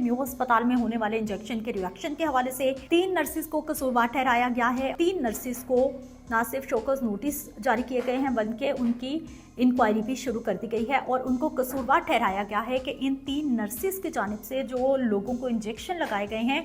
Mu अस्पताल में होने वाले इंजेक्शन के रिएक्शन के हवाले से 3 नर्सिस को कसूरवार ठहराया गया है। 3 नर्सिस को ना सिर्फ शोकॉज नोटिस जारी किए गए हैं बल्कि उनकी इंक्वायरी भी शुरू कर दी गई है और उनको कसूरवार ठहराया गया है कि इन 3 नर्सिस की जानिब से जो लोगों को इंजेक्शन लगाए गए हैं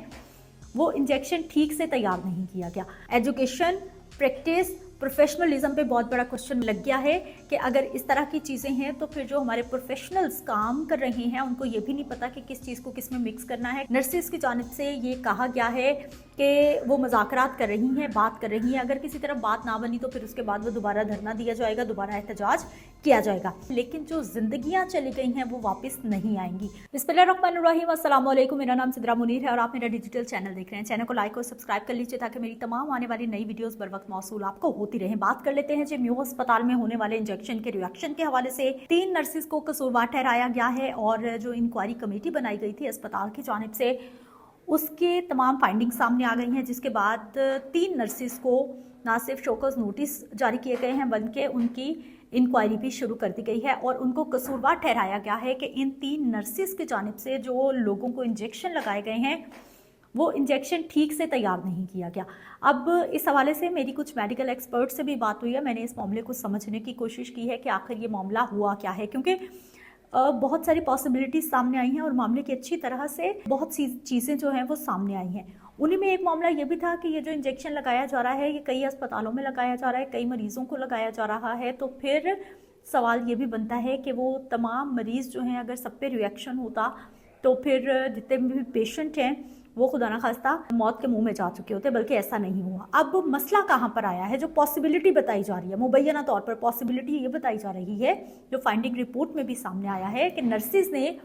वो इंजेक्शन ठीक से तैयार नहीं किया गया। एजुकेशन, प्रैक्टिस, प्रोफेशनलिज्म पे बहुत बड़ा क्वेश्चन लग गया है कि अगर इस तरह की चीज़ें हैं तो फिर जो हमारे प्रोफेशनल्स काम कर रहे हैं उनको ये भी नहीं पता कि किस चीज़ को किस में मिक्स करना है। नर्सिस की जानिब से ये कहा गया है कि वो मुज़ाकरात कर रही हैं, बात कर रही हैं, अगर किसी तरह बात ना बनी तो फिर उसके बाद वो दोबारा धरना दिया जाएगा, दोबारा एहतजाज किया जाएगा, लेकिन जो जिंदगियां चली गई हैं वो वापस नहीं आएंगी। बिस्मिल्लाहिर्रहमानिर्रहीम, अस्सलाम वालेकुम, मेरा नाम सिद्रा मुनीर है और आप मेरा डिजिटल चैनल देख रहे हैं। चैनल को लाइक और सब्सक्राइब कर लीजिए ताकि मेरी तमाम आने वाली नई वीडियोस बर वक्त मौसूल आपको होती रहें। बात कर लेते हैं जी म्यू अस्पताल में होने वाले इंजेक्शन के रिएक्शन के हवाले से 3 नर्सिस को कसूरवार ठहराया गया है और जो इंक्वायरी कमेटी बनाई गई थी अस्पताल की जानिब से उसके तमाम फाइंडिंग सामने आ गई हैं, जिसके बाद 3 नर्सिस को ना सिर्फ शोकॉज नोटिस जारी किए गए हैं बल्कि उनकी इंक्वायरी भी शुरू कर दी गई है और उनको कसूरवार ठहराया गया है कि इन 3 नर्सिस की जानिब से जो लोगों को इंजेक्शन लगाए गए हैं वो इंजेक्शन ठीक से तैयार नहीं किया गया। अब इस हवाले से मेरी कुछ मेडिकल एक्सपर्ट से भी बात हुई है। मैंने इस मामले को समझने की कोशिश की है कि आखिर ये मामला हुआ क्या है, क्योंकि बहुत सारी पॉसिबिलिटीज सामने आई हैं और मामले की अच्छी तरह से बहुत सी चीज़ें जो हैं वो सामने आई हैं। उन्हीं में एक मामला ये भी था कि ये जो इंजेक्शन लगाया जा रहा है ये कई अस्पतालों में लगाया जा रहा है, कई मरीजों को लगाया जा रहा है, तो फिर सवाल ये भी बनता है कि वो तमाम मरीज़ जो हैं अगर सब पे रिएक्शन होता तो फिर जितने भी पेशेंट हैं वो खुदा ना खास्ता मौत के मुंह में जा चुके होते, बल्कि ऐसा नहीं हुआ। अब मसला कहाँ पर आया है, जो पॉसिबिलिटी बताई जा रही है, मुबैना तौर पर पॉसिबिलिटी ये बताई जा रही है, जो फाइंडिंग रिपोर्ट में भी सामने आया है कि नर्सिस ने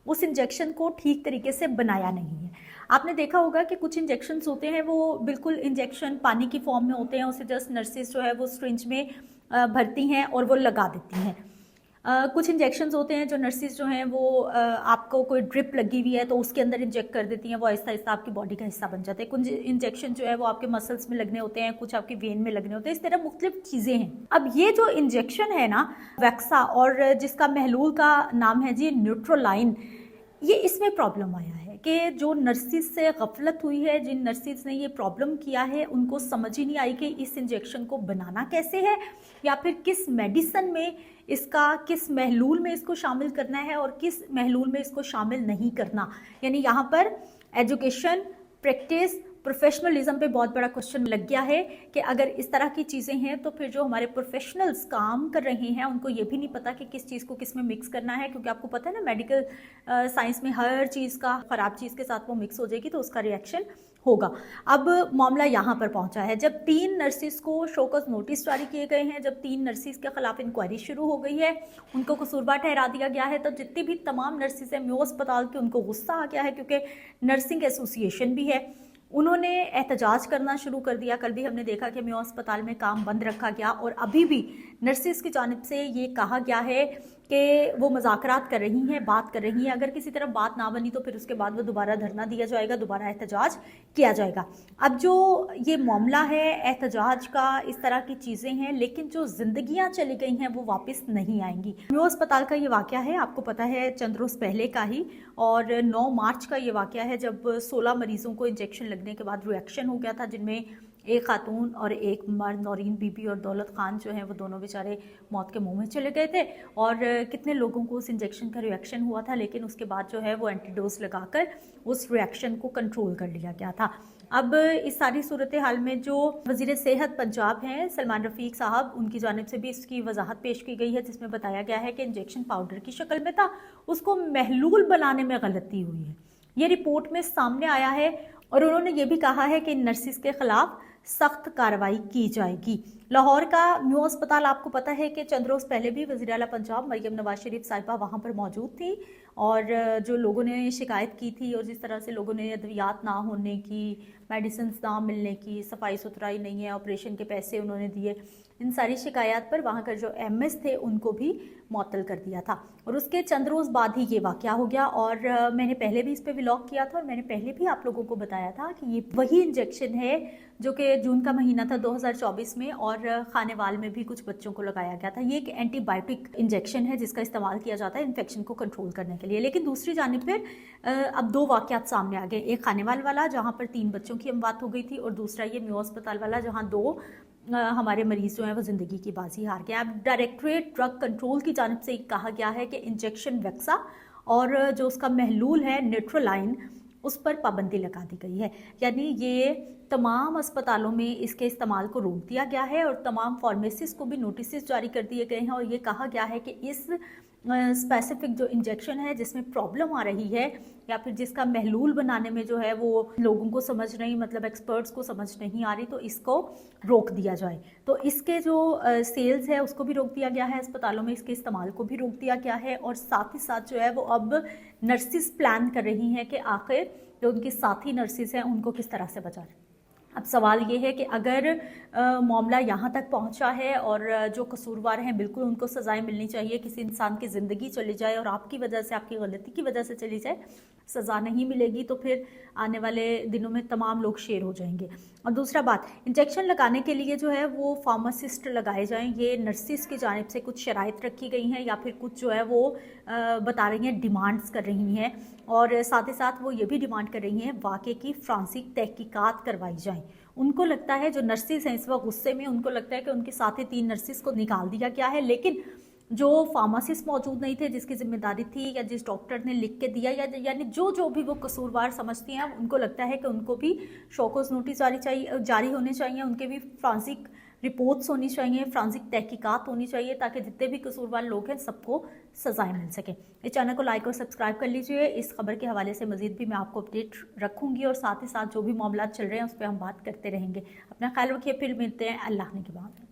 उस इंजेक्शन को ठीक तरीके से बनाया नहीं है। आपने देखा होगा कि कुछ इंजेक्शन्स होते हैं वो बिल्कुल इंजेक्शन पानी की फॉर्म में होते हैं, उसे जस्ट नर्सिस जो है वो सिरिंज में भरती हैं और वो लगा देती हैं। कुछ इंजेक्शंस होते हैं जो नर्सिस जो हैं वो आपको कोई ड्रिप लगी हुई है तो उसके अंदर इंजेक्ट कर देती हैं, वो आहिस्ता आहिस्ता आपकी बॉडी का हिस्सा बन जाते हैं। कुछ इंजेक्शन जो है वो आपके मसल्स में लगने होते हैं, कुछ आपके वेन में लगने होते हैं, इस तरह मुख्तलिफ चीज़ें हैं। अब ये जो इंजेक्शन है ना वैक्सा और जिसका महलूल का नाम है जी न्यूट्रोलाइन, ये इसमें प्रॉब्लम आया है कि जो नर्सिस से गफलत हुई है, जिन नर्सिस ने ये प्रॉब्लम किया है उनको समझ ही नहीं आई कि इस इंजेक्शन को बनाना कैसे है या फिर किस मेडिसिन में इसका, किस महलूल में इसको शामिल करना है और किस महलूल में इसको शामिल नहीं करना। यानी यहाँ पर एजुकेशन, प्रैक्टिस, प्रोफेशनलिज्म पे बहुत बड़ा क्वेश्चन लग गया है कि अगर इस तरह की चीज़ें हैं तो फिर जो हमारे प्रोफेशनल्स काम कर रहे हैं उनको ये भी नहीं पता कि किस चीज़ को किस में मिक्स करना है, क्योंकि आपको पता है ना मेडिकल साइंस में हर चीज़ का ख़राब चीज़ के साथ वो मिक्स हो जाएगी तो उसका रिएक्शन होगा। अब मामला यहाँ पर पहुँचा है जब 3 नर्सिस को शोकॉज नोटिस जारी किए गए हैं, जब 3 नर्सिस के खिलाफ इंक्वायरी शुरू हो गई है, उनको कसूरवार ठहरा दिया गया है, तो जितनी भी तमाम नर्सिस हैं म्यू अस्पताल के उनको गुस्सा आ गया है, क्योंकि नर्सिंग एसोसिएशन भी है, उन्होंने एहतजाज करना शुरू कर दिया। कल भी हमने देखा कि म्यू अस्पताल में काम बंद रखा गया और अभी भी नर्सिस की जानिब से ये कहा गया है कि वो मुज़ाकरात कर रही हैं, बात कर रही हैं, अगर किसी तरह बात ना बनी तो फिर उसके बाद वो दोबारा धरना दिया जाएगा, दोबारा एहतजाज किया जाएगा। अब जो ये मामला है एहतजाज का, इस तरह की चीज़ें हैं, लेकिन जो जिंदगियां चली गई हैं वो वापस नहीं आएंगी। म्यू अस्पताल का ये वाक़या है, आपको पता है चंद रोज़ पहले का ही, और 9 मार्च का ये वाक़या है जब 16 मरीज़ों को इंजेक्शन लगने के बाद रिएक्शन हो गया था, जिनमें एक खातून और एक मर्द नौरीन बीबी और दौलत खान जो हैं वो दोनों बेचारे मौत के मुंह में चले गए थे। और कितने लोगों को उस इंजेक्शन का रिएक्शन हुआ था, लेकिन उसके बाद जो है वो एंटीडोज लगाकर उस रिएक्शन को कंट्रोल कर लिया गया था। अब इस सारी सूरत हाल में जो वज़ीर सेहत पंजाब हैं सलमान रफ़ीक साहब, उनकी जानिब से भी इसकी वजाहत पेश की गई है, जिसमें बताया गया है कि इंजेक्शन पाउडर की शक्ल में था, उसको महलूल बनाने में गलती हुई है, ये रिपोर्ट में सामने आया है। और उन्होंने ये भी कहा है कि नर्सिस के खिलाफ सख्त कार्रवाई की जाएगी। लाहौर का म्यू अस्पताल, आपको पता है कि चंद रोज़ पहले भी वज़ीर आला पंजाब मरियम नवाज शरीफ साहिबा वहाँ पर मौजूद थी और जो लोगों ने शिकायत की थी और जिस तरह से लोगों ने अद्वियात ना होने की, मेडिसिन ना मिलने की, सफाई सुथराई नहीं है, ऑपरेशन के पैसे उन्होंने दिए, इन सारी शिकायत पर वहाँ का जो एमएस थे उनको भी मुअत्तल कर दिया था। और उसके चंद रोज़ बाद ही ये वाक़या हो गया। और मैंने पहले भी इस पे व्लॉग किया था और मैंने पहले भी आप लोगों को बताया था कि ये वही इंजेक्शन है जो कि जून का महीना था 2024 में और खानेवाल में भी कुछ बच्चों को लगाया गया था। ये एक एंटीबायोटिक इंजेक्शन है जिसका इस्तेमाल किया जाता है इन्फेक्शन को कंट्रोल करने के लिए। लेकिन दूसरी जानिब पर अब दो वाक़यात सामने आ गए, एक खानेवाल वाला जहाँ पर 3 बच्चों की अमवात हो गई थी और दूसरा ये मेयो अस्पताल वाला जहाँ 2 हमारे मरीज जो हैं वो ज़िंदगी की बाजी हार गया। अब डायरेक्टरेट ड्रग कंट्रोल की जानिब से कहा गया है कि इंजेक्शन वैक्सा और जो उसका महलूल है नेट्रोलाइन उस पर पाबंदी लगा दी गई है। यानी ये तमाम अस्पतालों में इसके इस्तेमाल को रोक दिया गया है और तमाम फार्मेसिस्ट को भी नोटिस जारी कर दिए गए हैं। और ये कहा गया है कि इस स्पेसिफिक जो इंजेक्शन है जिसमें प्रॉब्लम आ रही है या फिर जिसका महलूल बनाने में जो है वो लोगों को समझ नहीं, मतलब एक्सपर्ट्स को समझ नहीं आ रही, तो इसको रोक दिया जाए। तो इसके जो सेल्स है उसको भी रोक दिया गया है, अस्पतालों में इसके इस्तेमाल को भी रोक दिया गया है। और साथ ही साथ जो है वो अब नर्सिस प्लान कर रही हैं कि आखिर जो उनकी साथी नर्सिस हैं उनको किस तरह से बचाएं। अब सवाल ये है कि अगर मामला यहाँ तक पहुँचा है और जो कसूरवार हैं बिल्कुल उनको सज़ाएं मिलनी चाहिए। किसी इंसान की ज़िंदगी चली जाए और आपकी वजह से, आपकी गलती की वजह से चली जाए, सज़ा नहीं मिलेगी तो फिर आने वाले दिनों में तमाम लोग शेर हो जाएंगे। और दूसरा बात, इंजेक्शन लगाने के लिए जो है वो फार्मासिस्ट लगाए जाएं। ये नर्सिस की जानिब से कुछ शराइत रखी गई हैं या फिर कुछ जो है वो बता रही हैं, डिमांड्स कर रही हैं। और साथ ही साथ वो ये भी डिमांड कर रही हैं वाक़े की फ्रांसिक तहकीकात करवाई जाएं। उनको लगता है, जो नर्सिस हैं इस वक्त गुस्से में, उनको लगता है कि उनके साथ ही 3 नर्सिस को निकाल दिया गया है। लेकिन जो फार्मासिस्ट मौजूद नहीं थे जिसकी जिम्मेदारी थी या जिस डॉक्टर ने लिख के दिया या यानी जो भी वो कसूरवार समझती हैं, उनको लगता है कि उनको भी शोकॉज नोटिस जारी होने चाहिए, उनके भी फ्रांसिक रिपोर्ट्स होनी चाहिए, फ्रांसिक तहकीकात होनी चाहिए ताकि जितने भी कसूरवार लोग हैं सबको सजाएं मिल सकें। इस चैनल को लाइक और सब्सक्राइब कर लीजिए। इस खबर के हवाले से मजीद भी मैं आपको अपडेट रखूंगी और साथ ही साथ जो भी मामला चल रहे हैं उस पर हम बात करते रहेंगे। अपना ख्याल रखिए, फिर मिलते हैं। अल्लाह ने की बात।